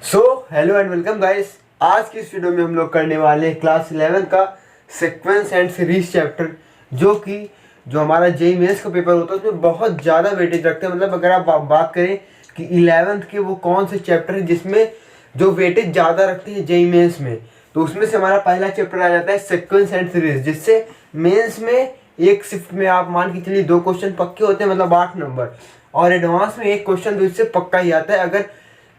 So hello and welcome guys. आज की इस वीडियो में हम लोग करने वाले हैं क्लास 11 का सीक्वेंस एंड सीरीज चैप्टर, जो हमारा जेईई मेंस का पेपर होता है उसमें बहुत ज़्यादा वेटेज रखते हैं। मतलब अगर आप बात करें कि 11th के वो कौन से चैप्टर हैं जिसमें जो वेटेज ज़्यादा रखते हैं जेईई मेंस में, तो उसमें से हमारा पहला चैप्टर आ जाता है सीक्वेंस एंड सीरीज, जिससे मेंस में एक शिफ्ट में आप मान के चलिए 2 क्वेश्चन पक्के होते हैं, मतलब 8 नंबर, और एडवांस में एक क्वेश्चन तो इससे पक्का ही आता है। अगर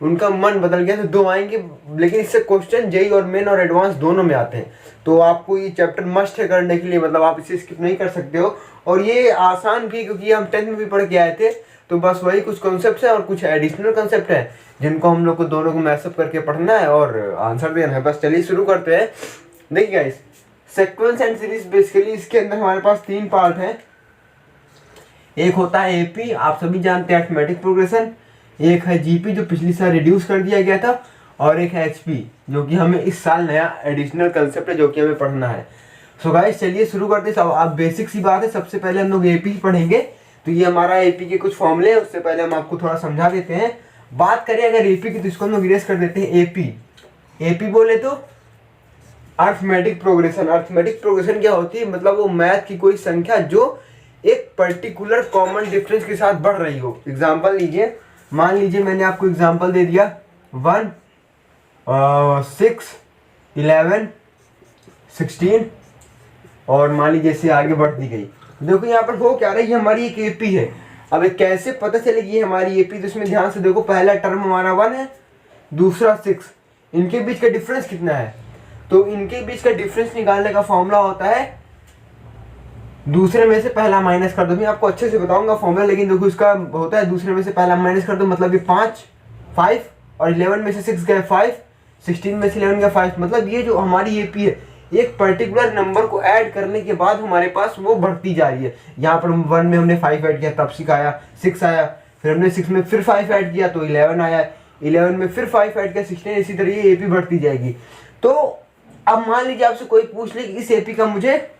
उनका मन बदल गया तो 2 आएंगे, लेकिन इससे क्वेश्चन जेईई और मेन और एडवांस दोनों में आते हैं। तो आपको ये चैप्टर मस्ट है करने के लिए, मतलब आप इसे स्किप नहीं कर सकते हो। और ये आसान भी, क्योंकि हम 10th में भी पढ़ के आए थे। तो बस वही कुछ कॉन्सेप्ट है और कुछ एडिशनल कॉन्सेप्ट है जिनको हम लोग को दोनों को मैसअप करके पढ़ना है और आंसर देना है। बस चलिए शुरू करते हैं। देखिए guys, sequence and series basically इसके अंदर हमारे पास 3 पार्ट हैं। एक होता है एपी, आप सभी जानते हैं, अरिथमेटिक प्रोग्रेशन। एक है जीपी जो पिछली साल रिड्यूस कर दिया गया था, और एक है एचपी जो कि हमें इस साल नया एडिशनल कंसेप्ट है जो कि हमें पढ़ना है। सो गाइस चलिए शुरू करते हैं। अब बेसिक सी बात है, सबसे पहले हम लोग एपी पढ़ेंगे। तो ये हमारा एपी के कुछ फॉर्मूले हैं, उससे पहले हम आपको थोड़ा समझा देते हैं। बात करें अगर एपी की, तो इसको हम लोग इरेज कर देते हैं। एपी बोले तो अरिथमेटिक प्रोग्रेशन। अरिथमेटिक प्रोग्रेशन क्या होती है, मतलब वो मैथ की कोई संख्या जो एक पर्टिकुलर कॉमन डिफरेंस के साथ बढ़ रही हो। एग्जांपल लीजिए, मान लीजिए मैंने आपको एग्जांपल दे दिया 1, 6, 11, 16, और मान लीजिए इससे आगे बढ़ती गई। देखो यहाँ पर हो क्या रहा है, ये हमारी एक एपी है। अब ये कैसे पता चलेगी हमारी एपी, तो इसमें ध्यान से देखो, पहला टर्म हमारा 1 है, दूसरा 6, इनके बीच का डिफरेंस कितना है। तो इनके बीच का डिफरेंस निकालने का फॉर्मूला होता है, दूसरे में से पहला माइनस कर दो। मैं आपको अच्छे से बताऊंगा फॉर्मूला, लेकिन देखो इसका होता है दूसरे में से पहला माइनस कर दो, मतलब ये 5 और 11 में से 6 गए 5, 16 में से 11 गया 5। मतलब ये जो हमारी एपी है, एक पर्टिकुलर नंबर को ऐड करने के बाद हमारे पास वो बढ़ती जा रही है। यहाँ पर 1 में हमने 5 ऐड किया तब 6 आया, फिर हमने 6 में फिर 5 ऐड किया तो 11 आया, 11 में फिर 5 ऐड किया 16, इसी तरह ये एपी बढ़ती जाएगी। तो अब मान लीजिए आपसे कोई पूछ ले कि इस एपी का मुझे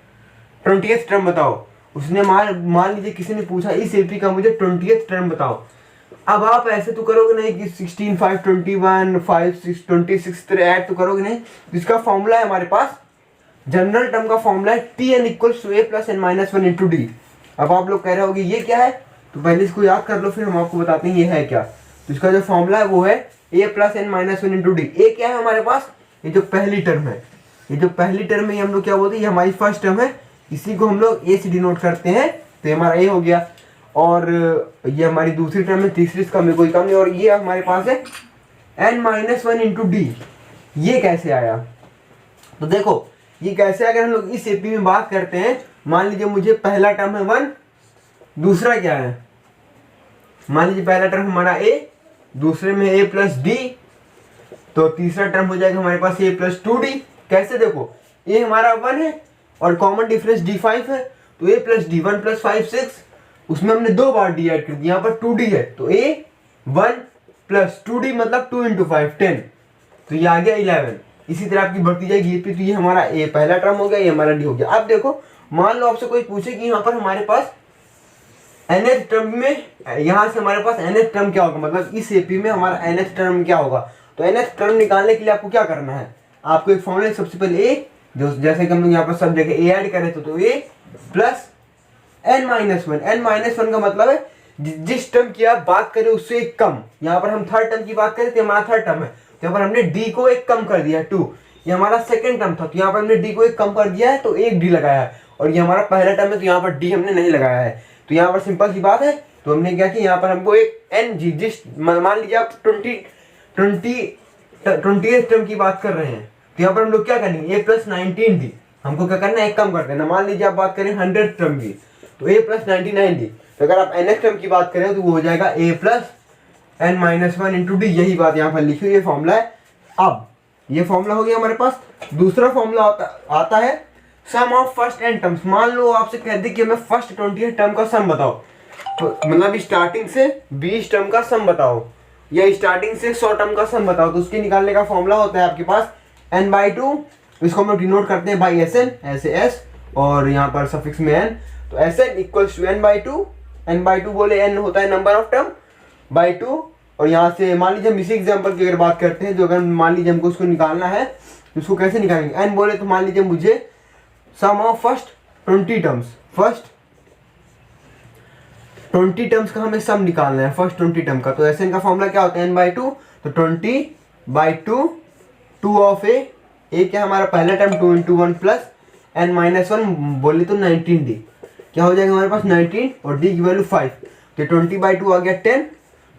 20th टर्म बताओ। उसने मान लीजिए किसी ने पूछा इस एपी का मुझे 20th टर्म बताओ। अब आप ऐसे तो करोगे नहीं कि 16, 5, 21, 5, 6, 26 तरह ऐड तो करोगे नहीं। इसका फॉर्मूला है हमारे पास, जनरल टर्म का फॉर्मूला है Tn = a + n-1 × d। अब आप लोग कह रहे होगे ये क्या है, तो पहले इसको याद कर लो, फिर हम आपको बताते हैं ये है क्या। तो इसका जो फॉर्मूला है वो है a + n-1 × d। ए क्या है हमारे पास, ये जो पहली टर्म है, ये जो पहली टर्म है हम लोग क्या बोलते हैं, ये हमारी फर्स्ट टर्म है, इसी को हम लोग ए से डिनोट करते हैं, तो हमारा ए हो गया। और ये हमारी दूसरी टर्म है, तीसरी इसका में कोई काम नहीं, और ये हमारे पास है n-1 × d। ये कैसे आया, तो देखो ये कैसे, अगर हम लोग इस एपी में बात करते हैं, मान लीजिए मुझे पहला टर्म है 1, दूसरा क्या है, मान लीजिए पहला टर्म हमारा a, दूसरे में a + d, तो तीसरा टर्म हो जाएगा हमारे पास a + 2d। कैसे, देखो a हमारा 1 है और कॉमन डिफरेंस d5 है, तो a + d 1 + 5 6, उसमें हमने 2 बार d ऐड कर दिया, यहाँ पर 2d है, तो a 1 + 2d मतलब 2 × 5 10, तो ये आ गया 11। इसी तरह आपकी बढ़ती जाएगी एपी। तो ये हमारा a पहला टर्म हो गया, ये हमारा d हो गया। अब देखो मान लो आपसे कोई पूछे कि यहाँ पर हमारे पास nth टर्म में, यहाँ से हमारे पास nth टर्म क्या होगा, मतलब इस एपी में हमारा nth टर्म क्या होगा। तो nth टर्म निकालने के लिए आपको क्या करना है, आपको एक फॉर्मूला, सबसे पहले a, जो जैसे कि हम लोग यहाँ पर सब जगह a ऐड करें, तो a + n-1। n-1 का मतलब है जिस टर्म की आप बात करें उससे एक कम। यहाँ पर हम थर्ड टर्म की बात करें तो हमारा थर्ड टर्म है, तो यहाँ पर हमने d को एक कम कर दिया 2। ये हमारा सेकंड टर्म था, तो यहाँ पर हमने d को एक कम कर दिया है, तो एक d लगाया है। और ये हमारा पहला टर्म है, तो यहाँ पर d हमने नहीं लगाया है। तो यहाँ पर सिंपल सी बात है, तो हमने क्या किया, यहाँ पर हमको एक ng, जिस मान लीजिए आप 20th टर्म की बात कर रहे हैं, तो यहाँ पर हम लोग क्या करेंगे, a + 19d, हमको क्या करना है, एक कम कर देना। मान लीजिए आप बात करें 100th टर्म की, तो a + 99d। तो अगर आप nth टर्म की बात करें तो वो हो जाएगा a + n-1 × d। यही बात यहाँ पर लिखी हुई, ये फॉर्मूला है। अब ये फॉर्मूला हो गया हमारे पास। दूसरा फॉर्मूला आता है सम ऑफ फर्स्ट n टर्म्स। मान लो आपसे कह दे कि हमें फर्स्ट 20th टर्म का सम बताओ, तो मतलब स्टार्टिंग से 20 टर्म का सम बताओ, या स्टार्टिंग से 100 टर्म का सम बताओ। तो उसके निकालने का फॉर्मूला होता है आपके पास n/2, इसको हम लोग डिनोट करते हैं बाई Sn, ऐसे s और यहाँ पर सफिक्स में n। तो Sn = n/2, n/2 बोले n होता है नंबर ऑफ टर्म, बाई 2 और यहाँ से मान लीजिए हम इसी एग्जाम्पल की अगर बात करते हैं, जो अगर मान लीजिए हमको उसको निकालना है तो उसको कैसे निकालेंगे, एन बोले तो मान लीजिए मुझे sum of first 20 terms, first 20 terms का हमें सम निकालना है, फर्स्ट 20 टर्म का। तो एस एन का फॉर्मूला क्या होता है, n/2, तो 20/2 2 ऑफ ए क्या हमारा पहला टर्म 2 × 1 प्लस n-1 बोले तो 19d, क्या हो जाएगा हमारे पास 19 और d की वैल्यू 5, तो 20/2 आ गया 10,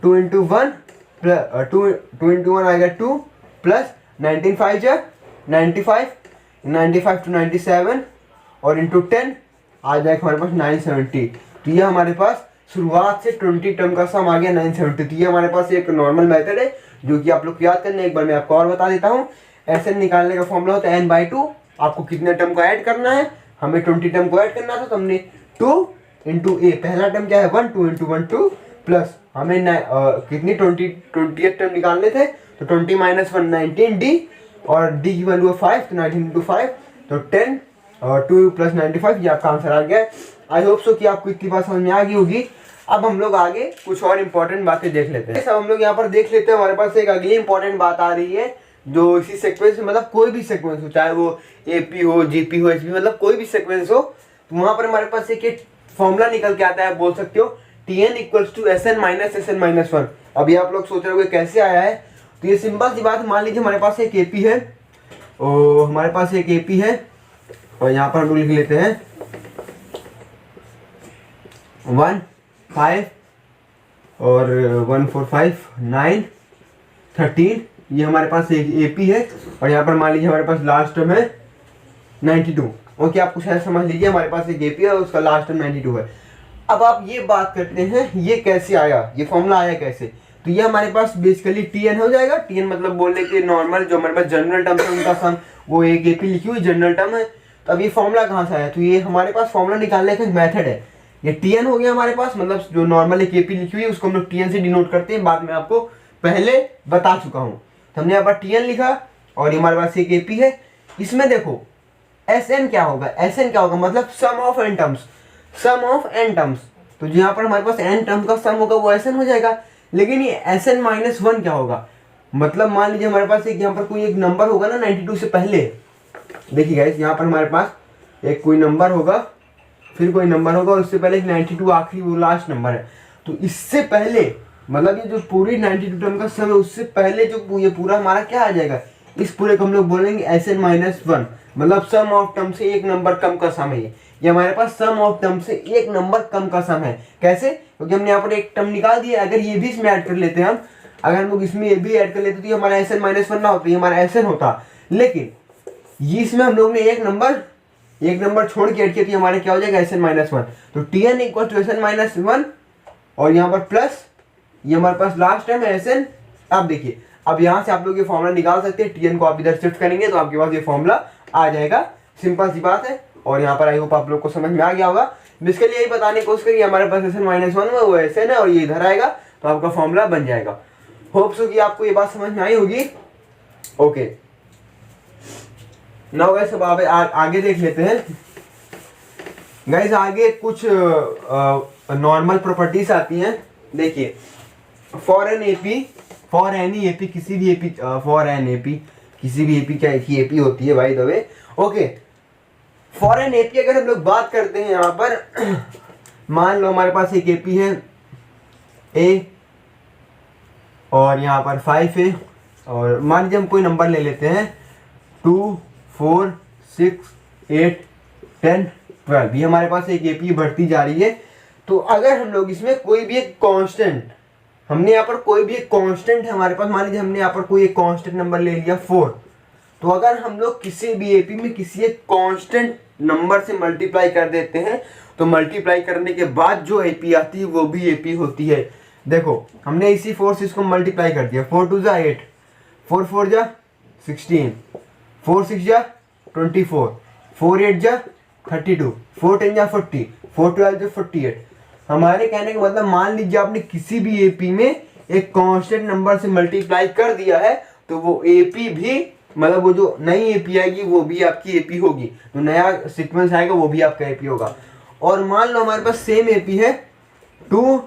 2 × 1 प्लस 2 × 1 आ गया 2 प्लस 19 5 जा 95, 95 to 97 और इंटू 10 आ जाएगा हमारे पास 970। तो ये हमारे पास शुरुआत से 20 टर्म का सम आ गया 970। तो ये हमारे पास एक नॉर्मल मेथड है जो कि आप लोग याद करने, एक बार मैं आपको और बता देता हूँ। एस एन निकालने का फॉर्मूला होता है n/2, आपको कितने टर्म को ऐड करना है, हमें 20 टर्म को ऐड करना था, तो हमने 2 × a, पहला टर्म क्या है 1, 2 × 1 2 प्लस हमें कितनी 20th टर्म निकालने थे, तो 20 - 1 19d और d की वैल्यू है 5, तो 19 × 5 तो 10 और 2 + 95, ये आपका आंसर आ गया है। आई होप सो कि आपको इतनी बात समझ में आ गई होगी। अब हम लोग आगे कुछ और इम्पोर्टेंट बातें देख लेते हैं। सब हम लोग यहाँ पर देख लेते हैं, हमारे पास एक अगली इंपॉर्टेंट बात आ रही है जो इसी सीक्वेंस में, मतलब कोई भी सीक्वेंस हो, चाहे वो AP हो, GP हो, HP, मतलब कोई भी सीक्वेंस हो, तो वहाँ पर हमारे पास एक फॉर्मूला निकल के आता है, आप बोल सकते हो Tn = Sn - Sn-1। अभी आप लोग सोच रहे हो कैसे आया है, तो ये सिंपल सी बात है। मान लीजिए हमारे पास एक AP है और हमारे पास एक AP है और यहाँ पर हम लोग लिख लेते हैं 1 5 और 1 4 5 9 13, ये हमारे पास एक AP है और यहाँ पर मान लीजिए हमारे पास लास्ट टर्म है 92। ओके, आपको शायद समझ लीजिए हमारे पास एक AP है और उसका लास्ट टर्म 92 है। अब आप ये बात करते हैं ये कैसे आया, ये फॉर्मूला आया कैसे, तो ये हमारे पास बेसिकली Tn हो जाएगा। Tn मतलब बोलने के नॉर्मल जो हमारे पास जनरल टर्म है उनका सम, वो एक AP लिखी हुई जनरल टर्म है। तो अब ये फॉर्मूला कहाँ से आया, तो ये हमारे पास फॉर्मूला निकालने का एक मेथड है। ये Tn हो गया हमारे पास, मतलब जो नॉर्मल एक AP लिखी हुई है उसको हम लोग Tn से डिनोट करते हैं, बाद में आपको पहले बता चुका हूँ। तो हमने यहाँ पर Tn लिखा और ये हमारे पास एक AP है। इसमें देखो Sn क्या होगा, Sn क्या होगा, मतलब sum of n terms, sum of n terms. तो यहाँ पर हमारे पास n टर्म का सम होगा वो Sn हो जाएगा। लेकिन ये Sn - 1 क्या होगा, मतलब मान लीजिए हमारे पास एक यहाँ पर कोई एक नंबर होगा ना 92 से पहले। देखिए गाइस, यहाँ पर हमारे पास एक कोई नंबर होगा, फिर कोई नंबर होगा और उससे पहले एक 92 आखिरी वो लास्ट नंबर है। तो इससे पहले मतलब ये जो पूरी 92 टर्म का सम है उससे पहले जो ये पूरा हमारा क्या आ जाएगा, इस पूरे को हम लोग बोलेंगे Sn - 1, मतलब सम ऑफ टर्म से एक नंबर कम का सम है। ये हमारे पास सम ऑफ टर्म से एक नंबर कम का सम है। कैसे, क्योंकि हमने यहाँ पर एक टर्म निकाल दिया, अगर ये भी इसमें ऐड कर लेते हैं हम, अगर हम लोग इसमें ये भी ऐड कर लेते तो ये हमारा Sn - 1 ना होता, ये हमारा Sn होता। लेकिन ये इसमें हम लोग ने एक नंबर छोड़ के ऐड किया, तो हमारे क्या हो जाएगा Sn - 1। तो Tn = Sn - 1 और यहाँ पर प्लस ये हमारे पास लास्ट टर्म है Sn। अब देखिए, अब यहाँ से आप लोग ये फॉर्मूला निकाल सकते हैं। Tn को आप इधर शिफ्ट करेंगे तो आपके पास ये फॉर्मूला आ जाएगा, सिंपल सी बात है। और यहाँ पर आई होप आप लोग को समझ में आ गया होगा। बेसिकली यही बताने की कोशिश करिए, हमारे पास Sn - 1 है, वो Sn है और ये इधर आएगा तो आपका फॉर्मूला बन जाएगा। होप सो कि आपको ये बात समझ में आई होगी। ओके, नाउ गाइस अब आगे देख लेते हैं। गाइस आगे कुछ नॉर्मल प्रॉपर्टीज आती हैं। देखिए, फॉर एनी AP, किसी भी AP, फॉर एन AP, किसी भी AP क्या की AP होती है by the way. Okay, for an AP अगर हम लोग बात करते हैं यहाँ पर मान लो हमारे पास एक AP है A और यहाँ पर 5 है और मान लीजिए हम कोई नंबर ले लेते हैं 2 4 6 8 10 12, ये हमारे पास एक AP बढ़ती जा रही है। तो अगर हम लोग इसमें कोई भी एक कांस्टेंट, हमने यहाँ पर कोई भी एक कांस्टेंट है हमारे पास, मान लीजिए हमने यहाँ पर कोई एक कांस्टेंट नंबर ले लिया 4, तो अगर हम लोग किसी भी AP में किसी एक कांस्टेंट नंबर से मल्टीप्लाई कर देते हैं तो मल्टीप्लाई करने के बाद जो AP आती है वो भी AP होती है। देखो, हमने इसी 4 से इसको मल्टीप्लाई कर दिया, 4 2 जा 8, 4 4 जा 16, 4 6 जा 24, 4 8 जा 32, 4 10 जा 40, 4 12 जा 48। हमारे कहने का मतलब मान लीजिए आपने किसी भी AP में एक कांस्टेंट नंबर से मल्टीप्लाई कर दिया है तो वो AP भी, मतलब वो जो नई AP आएगी वो भी आपकी AP होगी, तो नया सीक्वेंस आएगा वो भी आपका AP होगा। और मान लो हमारे पास सेम AP है 2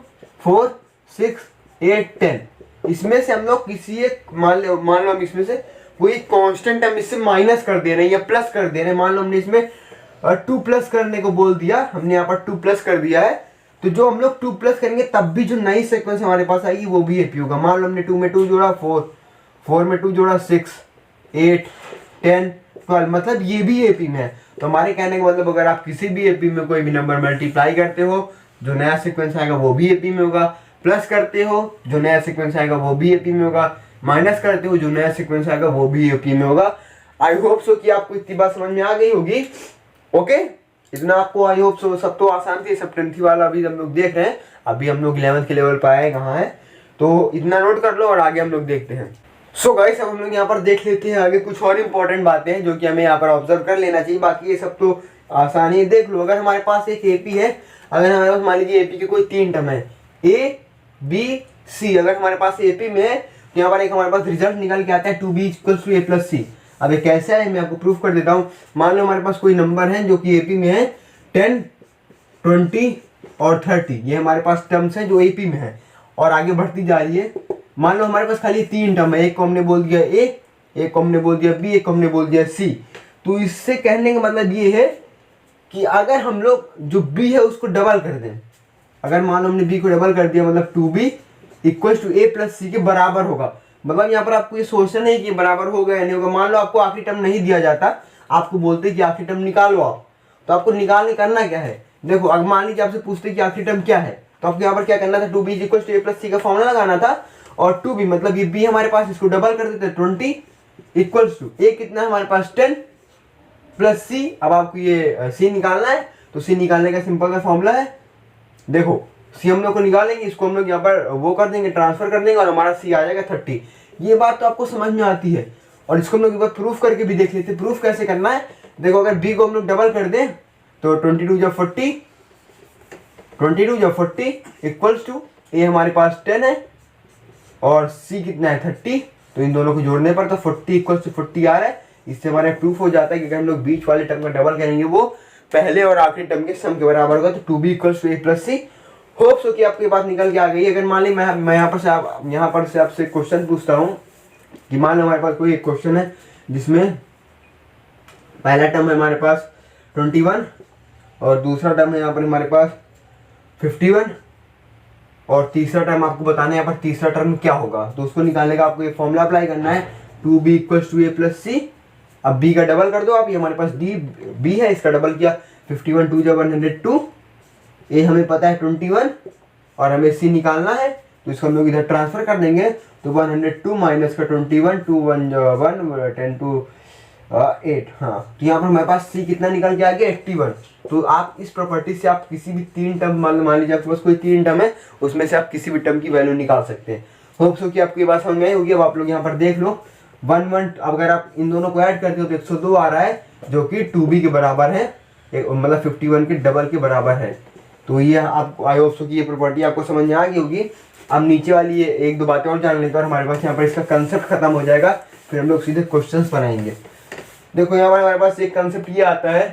4 6 8 10, इसमें से हम लोग किसी एक मान लो हम इसमें से कोई कांस्टेंट हम इससे माइनस कर दे रहे हैं या प्लस कर दे रहे हैं। मान लो हमने इसमें 2 प्लस करने को बोल दिया, हमने यहाँ पर 2 प्लस कर दिया है, तो जो हम लोग 2 प्लस करेंगे तब भी जो नई सीक्वेंस हमारे पास आएगी वो भी एपी होगा। मान लो हमने 2 में 2 जोड़ा 4, 4 में 2 जोड़ा 6, 8, 10, 12, मतलब ये भी एपी में है। तो हमारे कहने का मतलब अगर आप किसी भी एपी में कोई भी नंबर मल्टीप्लाई करते हो, जो नया सीक्वेंस आएगा वो भी एपी में होगा, प्लस करते हो जो नया सीक्वेंस आएगा वो भी एपी में होगा, माइनस करते हो जो नया सीक्वेंस आएगा वो भी एपी में होगा। आई होप सो कि आपको इतनी बात समझ में आ गई होगी। ओके, इतना आपको आई होप सो। सब तो आसान थी, सब 10th वाला अभी हम लोग देख रहे हैं, अभी हम लोग 11th के लेवल पर आए कहाँ है, तो इतना नोट कर लो और आगे हम लोग देखते हैं। सो गाइस, अब हम लोग यहाँ पर देख लेते हैं आगे कुछ और इंपॉर्टेंट बातें हैं जो कि हमें यहाँ पर ऑब्जर्व कर लेना चाहिए। बाकी ये सब तो आसानी है। देख लो, अगर हमारे पास एक एपी है, अगर हमारे पास मान लीजिए एपी के कोई 3 टर्म है ए बी सी, अगर हमारे पास एपी में है तो यहाँ पर एक हमारे पास रिजल्ट निकल के आता है 2b = a + c। अब ये कैसे है मैं आपको प्रूफ कर देता हूँ। मान लो हमारे पास कोई नंबर है जो कि एपी में है 10, 20 और 30, ये हमारे पास टर्म्स हैं जो एपी में है और आगे बढ़ती जा रही है। मान लो हमारे पास खाली 3 टर्म है, एक को हमने बोल दिया ए, एक को हमने बोल दिया बी, एक को हमने बोल दिया सी। तो इससे कहने का मतलब ये है कि अगर हम लोग जो b है उसको डबल कर दें, अगर मान लो हमने b को डबल कर दिया मतलब 2b = a + c के बराबर होगा। मतलब यहाँ पर आपको ये सोचना नहीं कि बराबर होगा या नहीं होगा। मान लो आपको आखिरी टर्म नहीं दिया जाता, आपको बोलते कि आखिरी टर्म निकालो आप, तो आपको निकालने करना क्या है। देखो, अगर मान लीजिए आपसे पूछते कि आखिरी टर्म क्या है, तो आपको यहाँ पर क्या करना था, 2b = a + c का फॉर्मूला लगाना था और 2b मतलब ये b हमारे पास, इसको डबल कर देते 20 = a कितना हमारे पास 10 + c। अब आपको ये c निकालना है, तो c निकालने का सिंपल सा फॉर्मूला है। देखो, c हम लोग को निकालेंगे, इसको हम लोग यहाँ पर वो कर देंगे, ट्रांसफर कर देंगे और हमारा c आ जाएगा 30। ये बात तो आपको समझ में आती है और इसको हम लोग एक बार प्रूफ करके भी देख लेते हैं। प्रूफ कैसे करना है, देखो, अगर b को हम लोग डबल कर दें तो 22 × 40, 22 × 40 = a हमारे पास 10 है और c कितना है 30, तो इन दोनों को जोड़ने पर तो 40 = 40 आ रहा है। इससे हमारा प्रूफ हो जाता है कि अगर हम लोग बीच वाले टर्म का डबल करेंगे वो पहले और आखिरी टर्म के सम के बराबर होगा। तो 2b = a + c। Hope so कि आपको ये बात निकल के आ गई। अगर मान ली मैं यहाँ पर से आपसे क्वेश्चन पूछता हूँ कि मान लो हमारे पास कोई एक क्वेश्चन है जिसमें पहला टर्म है हमारे पास 21 और दूसरा टर्म है यहाँ पर हमारे पास 51 और तीसरा टर्म आपको बताना है यहाँ पर तीसरा टर्म क्या होगा। तो उसको निकालने का आपको ये फॉर्मूला अप्लाई करना है, 2b = a + c। अब b का डबल कर दो आप, ये हमारे पास b है, इसका डबल किया 51 2 × 102, a हमें पता है 21 और हमें c निकालना है, तो इसको हम लोग इधर ट्रांसफर कर देंगे। तो 102 माइनस का 21, 2 1 1 10 2 8, हाँ, तो यहाँ पर हमारे पास c कितना निकल के आ गया 81। तो आप इस प्रॉपर्टी से आप किसी भी 3 टर्म, मान लीजिए आपके पास कोई 3 टर्म है, उसमें से आप किसी भी टर्म की वैल्यू निकाल सकते हैं। होप सो कि आपको ये बात समझ में आई होगी। अब आप लोग यहाँ पर देख लो 1 1, अगर आप इन दोनों को ऐड करते हो तो 102 आ रहा है जो कि 2b के बराबर है, मतलब 51 के डबल के बराबर है। तो ये आपको आई होप सो कि ये प्रॉपर्टी आपको समझ में आ गई होगी। अब नीचे वाली ये 1-2 बातें और जान लेते हैं और हमारे पास यहाँ पर इसका कंसेप्ट खत्म हो जाएगा, फिर हम लोग सीधे क्वेश्चंस बनाएंगे। देखो, यहाँ पर हमारे पास एक कंसेप्ट ये आता है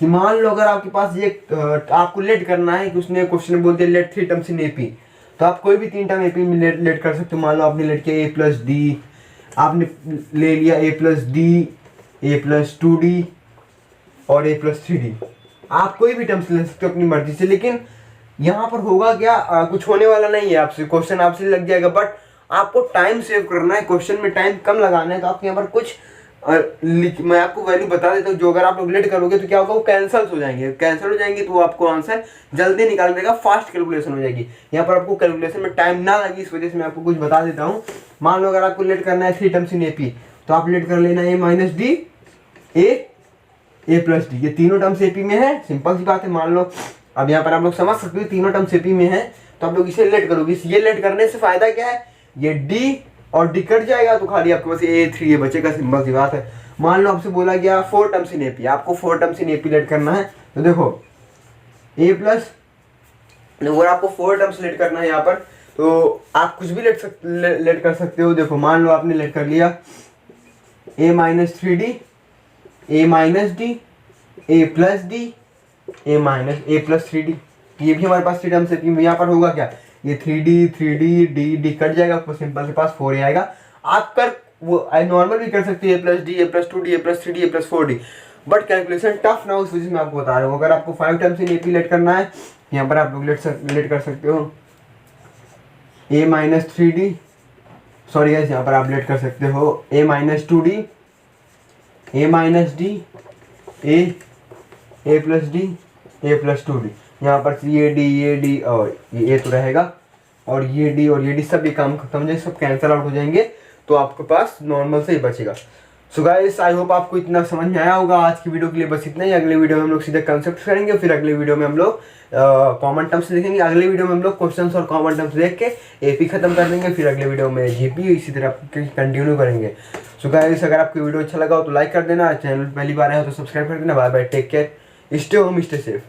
कि मान लो अगर आपके पास ये आपको लेट करना है कि उसने क्वेश्चन में बोल दिया लेट 3 टर्म्स इन एपी, तो आप कोई भी 3 टर्म एपी में लेट कर सकते हो। मान लो आपने लेट किया a + d, आपने ले लिया a + d, a + 2d और a + 3d। आप कोई भी टर्म्स ले सकते हो अपनी मर्जी से, लेकिन यहाँ पर होगा क्या, कुछ होने वाला नहीं है आपसे, क्वेश्चन आपसे लग जाएगा, बट आपको टाइम सेव करना है, क्वेश्चन में टाइम कम लगाना है। तो आपके यहाँ पर कुछ मैं आपको वैल्यू बता देता हूँ, जो अगर आप लोग लेट करोगे तो क्या होगा, वो कैंसिल हो जाएंगे, तो आपको आंसर जल्दी निकाल देगा, फास्ट कैलकुलेशन हो जाएगी। यहाँ पर आपको कैलकुलेशन में टाइम ना लगे, इस वजह से मैं आपको कुछ बता देता हूँ। मान लो अगर आपको लेट करना है 3 टर्म्स इन एपी, तो आप लेट कर लेना a - d, a + d, ये तीनों टर्म्स एपी में है। सिंपल सी बात है। मान लो अब यहाँ पर आप लोग समझ सकते हो तीनों टर्म्स एपी में है, तो आप लोग इसे लेट करोगे। ये लेट करने से फायदा क्या है, ये d और d कट जाएगा, तो खाली आपके पास a3 बचेगा। सिंपल सी बात है। मान लो आपसे बोला गया 4 टर्म्स इन एपी, आपको 4 टर्म्स इन एपी लेट करना है, तो देखो अगर आपको 4 टर्म्स लेट करना है यहाँ पर, तो आप कुछ भी लेट कर सकते हो। देखो, मान लो आपने लेट कर लिया a - 3d, a - d, a + d, a + 3d, ये भी हमारे पास 3 टर्म्स एपी में। यहाँ पर होगा क्या, ये 3D डी कट जाएगा, आपको सिंपल से पास 4 आएगा। आप कर वो नॉर्मल भी कर सकते हैं, a+d a+2d a+3d a+4d, but calculation tough ना हो उस वजह से मैं आपको बता रहा हूँ। अगर आपको 5 टाइम्स इन AP लेट करना है, यहाँ पर आप लोग लेट कर सकते हो a-3d, सॉरी गाइस, यहाँ पर आप लेट कर सकते हो a-2d a-d a+d a+2d। यहाँ पर ये डी और ये तो रहेगा, और ये डी सब ये काम खत्म हो जाएंगे, सब कैंसिल आउट हो जाएंगे, तो आपके पास नॉर्मल से ही बचेगा। सो गाइस, आई होप आपको इतना समझ में आया होगा। आज की वीडियो के लिए बस इतना ही। अगले वीडियो में हम लोग सीधे कंसेप्ट करेंगे, फिर अगले वीडियो में हम लोग कॉमन टर्म्स देखेंगे। अगले वीडियो में हम लोग क्वेश्चंस और कॉमन टर्म्स देख के AP खत्म कर देंगे, फिर अगले वीडियो में GP इसी तरह कंटिन्यू करेंगे। सो गाइस, अगर आपको वीडियो अच्छा लगा हो तो लाइक कर देना, चैनल पहली बार आया हो तो सब्सक्राइब कर देना। Bye bye, take care, stay home, stay safe.